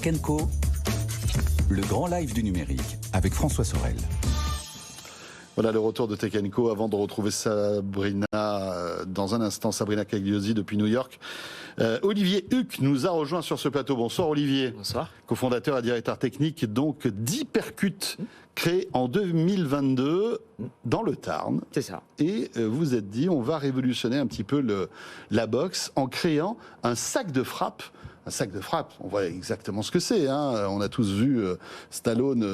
Tech Co, le grand live du numérique avec François Sorel. Voilà le retour de Tech Co avant de retrouver Sabrina dans un instant, Sabrina Cagliosi depuis New York. Olivier Huck nous a rejoint sur ce plateau. Bonsoir Olivier. Bonsoir. Cofondateur et directeur technique donc d'Hypercut, créé en 2022 dans le Tarn. C'est ça. Et vous êtes dit, on va révolutionner un petit peu la boxe en créant un sac de frappe. Un sac de frappe, on voit exactement ce que c'est. Hein. On a tous vu Stallone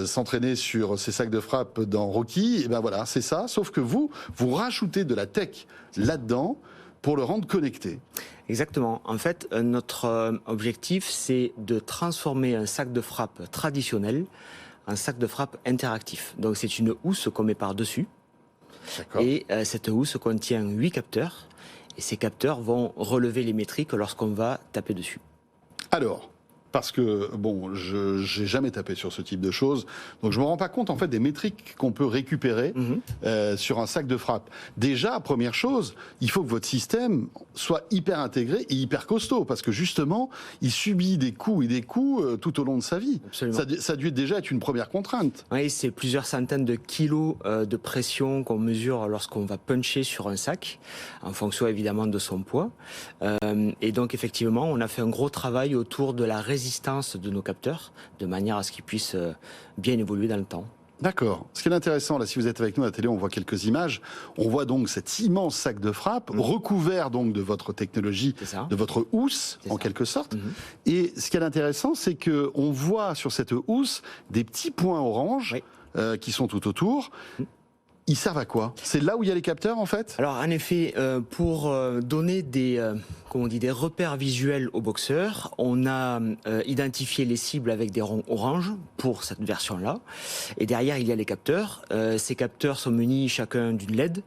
s'entraîner sur ces sacs de frappe dans Rocky. Et ben voilà, c'est ça. Sauf que vous rajoutez de la tech là-dedans pour le rendre connecté. Exactement. En fait, notre objectif, c'est de transformer un sac de frappe traditionnel en sac de frappe interactif. Donc c'est une housse qu'on met par-dessus. D'accord. Et cette housse contient 8 capteurs. Et ces capteurs vont relever les métriques lorsqu'on va taper dessus. Alors, parce que, bon, je n'ai jamais tapé sur ce type de choses, donc je ne me rends pas compte, en fait, des métriques qu'on peut récupérer sur un sac de frappe. Déjà, première chose, il faut que votre système soit hyper intégré et hyper costaud, parce que justement, il subit des coups tout au long de sa vie. Absolument. Ça a dû déjà être une première contrainte. Oui, c'est plusieurs centaines de kilos de pression qu'on mesure lorsqu'on va puncher sur un sac, en fonction évidemment de son poids. Et donc, effectivement, on a fait un gros travail autour de la résistance de nos capteurs, de manière à ce qu'ils puissent bien évoluer dans le temps. D'accord. Ce qui est intéressant, là, si vous êtes avec nous à la télé, on voit quelques images. On voit donc cet immense sac de frappe, recouvert donc de votre technologie, de votre housse, en quelque sorte. Et ce qui est intéressant, c'est que on voit sur cette housse des petits points orange qui sont tout autour. Ils servent à quoi? C'est là où il y a les capteurs, en fait? Alors, en effet, pour donner des repères visuels aux boxeurs, on a identifié les cibles avec des ronds orange pour cette version-là. Et derrière, il y a les capteurs. Ces capteurs sont munis chacun d'une LED.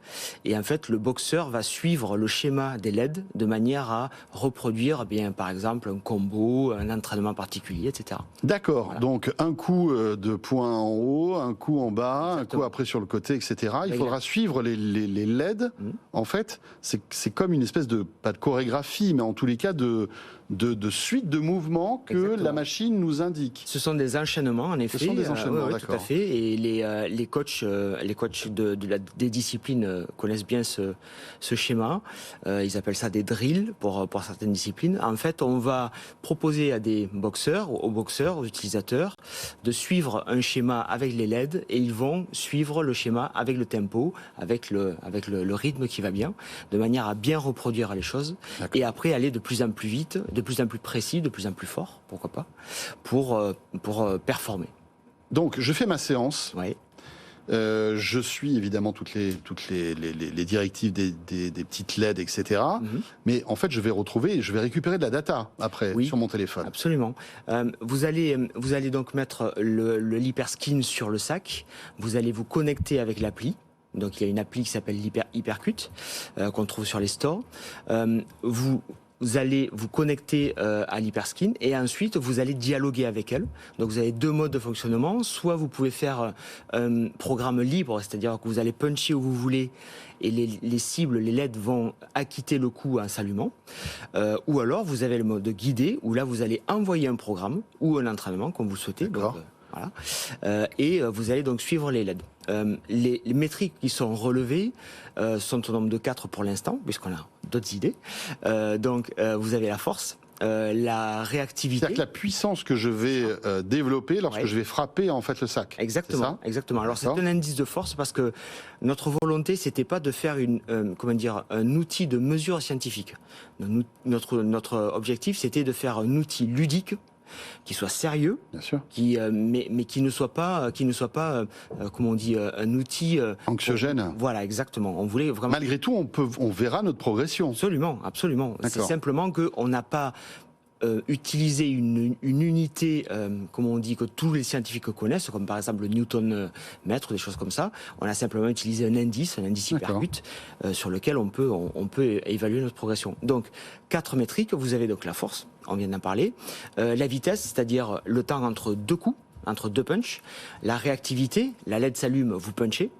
Et en fait, le boxeur va suivre le schéma des LED de manière à reproduire, par exemple, un combo, un entraînement particulier, etc. D'accord. Voilà. Donc, un coup de poing en haut, un coup en bas, exactement. Un coup après sur le côté, etc. Il faudra suivre les LED. En fait, c'est comme une espèce de, pas de chorégraphie, mais en tous les cas de suite de mouvements que la machine nous indique. Ce sont des enchaînements, en effet. Ce sont des enchaînements, d'accord. Tout à fait. Et les coachs des disciplines connaissent bien ce schéma. Ils appellent ça des drills pour certaines disciplines. En fait, on va proposer à des boxeurs, aux utilisateurs, de suivre un schéma avec les LED et ils vont suivre le schéma avec le tempo, avec le rythme qui va bien, de manière à bien reproduire les choses. Et après aller de plus en plus vite, de plus en plus précis, de plus en plus fort, pourquoi pas, pour performer. Donc, je fais ma séance. Oui. Je suis évidemment toutes les directives des petites LED, etc. Mais en fait, je vais récupérer de la data après sur mon téléphone. Absolument. Vous allez donc mettre l'Hyperskin sur le sac. Vous allez vous connecter avec l'appli. Donc, il y a une appli qui s'appelle Hypercut qu'on trouve sur les stores. Vous allez vous connecter à l'Hyperskin et ensuite vous allez dialoguer avec elle. Donc vous avez deux modes de fonctionnement. Soit vous pouvez faire un programme libre, c'est-à-dire que vous allez puncher où vous voulez et les cibles, les LED vont acquitter le coup en s'allumant. Ou alors vous avez le mode guidé où là vous allez envoyer un programme ou un entraînement comme vous le souhaitez. D'accord. Donc, voilà. Et vous allez donc suivre les LED. Les métriques qui sont relevées sont au nombre de 4 pour l'instant, puisqu'on a d'autres idées. Donc, vous avez la force, la réactivité. C'est-à-dire que la puissance que je vais développer lorsque je vais frapper en fait le sac. Exactement, exactement. Alors, c'est un indice de force parce que notre volonté, c'était pas de faire un outil de mesure scientifique. Notre objectif, c'était de faire un outil ludique qui soit sérieux, bien sûr, mais qui ne soit pas, comment on dit, un outil anxiogène. Voilà, exactement. On voulait vraiment. Malgré tout, on verra notre progression. Absolument, absolument. C'est simplement que on n'a pas utiliser une unité, comme on dit, que tous les scientifiques connaissent, comme par exemple le Newton mètre, des choses comme ça. On a simplement utilisé un indice Hypercut, sur lequel on peut évaluer notre progression. Donc, 4 métriques, vous avez donc la force, on vient d'en parler, la vitesse, c'est-à-dire le temps entre deux coups, entre deux punchs, la réactivité, la LED s'allume, vous punchez,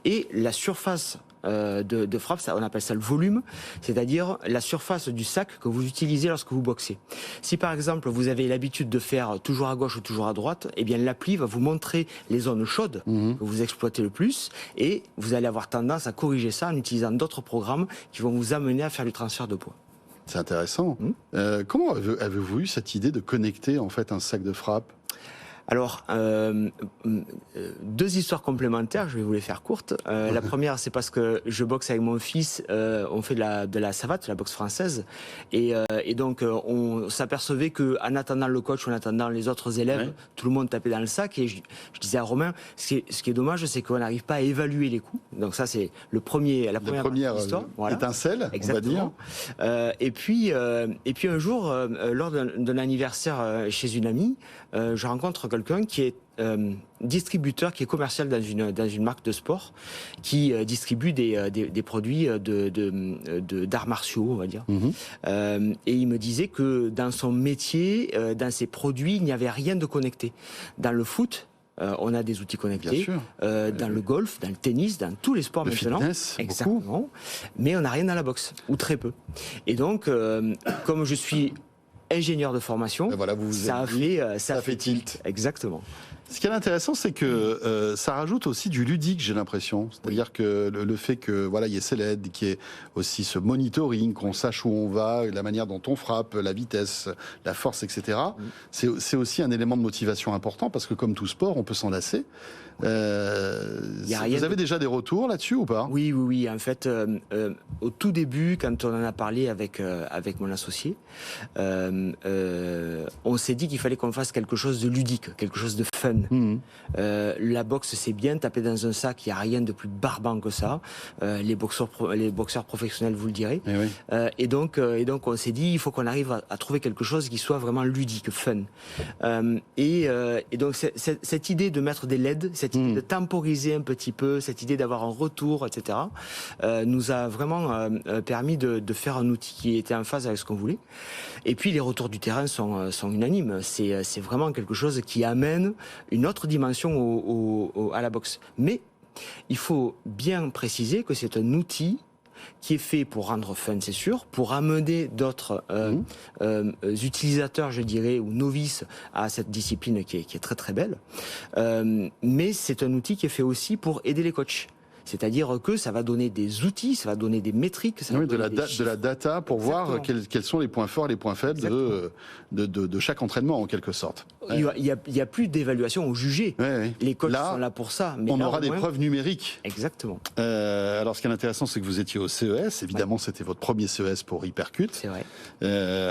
et la surface de frappe, on appelle ça le volume, c'est-à-dire la surface du sac que vous utilisez lorsque vous boxez. Si par exemple vous avez l'habitude de faire toujours à gauche ou toujours à droite, eh bien l'appli va vous montrer les zones chaudes que vous exploitez le plus et vous allez avoir tendance à corriger ça en utilisant d'autres programmes qui vont vous amener à faire du transfert de poids. C'est intéressant. Comment avez-vous eu cette idée de connecter en fait un sac de frappe ? Alors, deux histoires complémentaires, je vais vous les faire courtes. La première, c'est parce que je boxe avec mon fils, on fait de la savate, de la boxe française, et donc on s'apercevait qu'en attendant le coach, en attendant les autres élèves, tout le monde tapait dans le sac, et je disais à Romain, ce qui est dommage, c'est qu'on n'arrive pas à évaluer les coups. Donc ça, c'est la première histoire. Voilà. Étincelle, exactement. On va dire. Et puis un jour, lors d'un anniversaire chez une amie, je rencontre quelqu'un qui est distributeur, qui est commercial dans une marque de sport, qui distribue des produits d'arts martiaux, on va dire. Et il me disait que dans son métier, dans ses produits, il n'y avait rien de connecté. Dans le foot, on a des outils connectés. Dans le golf, dans le tennis, dans tous les sports maintenant. Fitness, exactement. Beaucoup. Mais on n'a rien dans la boxe, ou très peu. Et donc, comme je suis ingénieur de formation, voilà, ça fait tilt. Exactement. Ce qui est intéressant, c'est que ça rajoute aussi du ludique, j'ai l'impression. C'est-à-dire que le fait que voilà, il y ait ces LED, qu'il y ait aussi ce monitoring, qu'on sache où on va, la manière dont on frappe, la vitesse, la force, etc. C'est aussi un élément de motivation important parce que comme tout sport, on peut s'en lasser. Vous avez déjà des retours là-dessus ou pas ? Oui. En fait, au tout début, quand on en a parlé avec mon associé, on s'est dit qu'il fallait qu'on fasse quelque chose de ludique, quelque chose de fun. La boxe, c'est bien, taper dans un sac, il n'y a rien de plus barbant que ça. Les boxeurs professionnels vous le direz. Et donc, on s'est dit, il faut qu'on arrive à trouver quelque chose qui soit vraiment ludique, fun. Et donc, cette idée de mettre des LED, cette idée de temporiser un petit peu, cette idée d'avoir un retour, etc., nous a vraiment permis de faire un outil qui était en phase avec ce qu'on voulait. Et puis, les retours du terrain sont unanimes. C'est vraiment quelque chose qui amène une autre dimension à la boxe. Mais il faut bien préciser que c'est un outil qui est fait pour rendre fun, c'est sûr, pour amener d'autres utilisateurs, je dirais, ou novices à cette discipline qui est très très belle. Mais c'est un outil qui est fait aussi pour aider les coachs. C'est-à-dire que ça va donner des outils, ça va donner des métriques. De la data pour voir quels sont les points forts et les points faibles de chaque entraînement, en quelque sorte. Il y a plus d'évaluation au jugé. Les coachs sont là pour ça. Mais on aura des preuves numériques. Exactement. Alors, ce qui est intéressant, c'est que vous étiez au CES. Évidemment, c'était votre premier CES pour Hypercut. C'est vrai.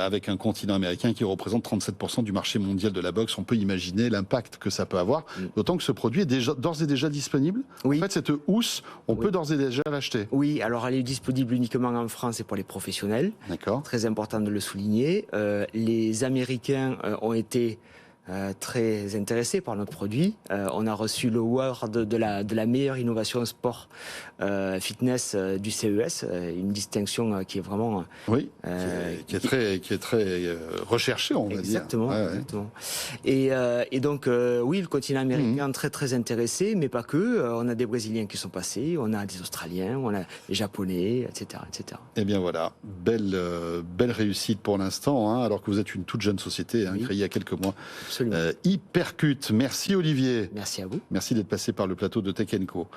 Avec un continent américain qui représente 37% du marché mondial de la boxe. On peut imaginer l'impact que ça peut avoir. D'autant que ce produit est d'ores et déjà disponible. En fait, cette housse, on peut d'ores et déjà l'acheter. Oui, alors elle est disponible uniquement en France et pour les professionnels. D'accord. Très important de le souligner. Les Américains ont été très intéressés par notre produit. On a reçu le award de la meilleure innovation sport fitness du CES, une distinction qui est vraiment qui est très recherchée, on va dire. Exactement. Et donc oui, le continent américain très très intéressé, mais pas que. On a des Brésiliens qui sont passés, on a des Australiens, on a des Japonais, etc., etc. Eh bien voilà, belle réussite pour l'instant, alors que vous êtes une toute jeune société créée il y a quelques mois. Hypercut. Merci Olivier. Merci à vous. Merci d'être passé par le plateau de Tech & Co.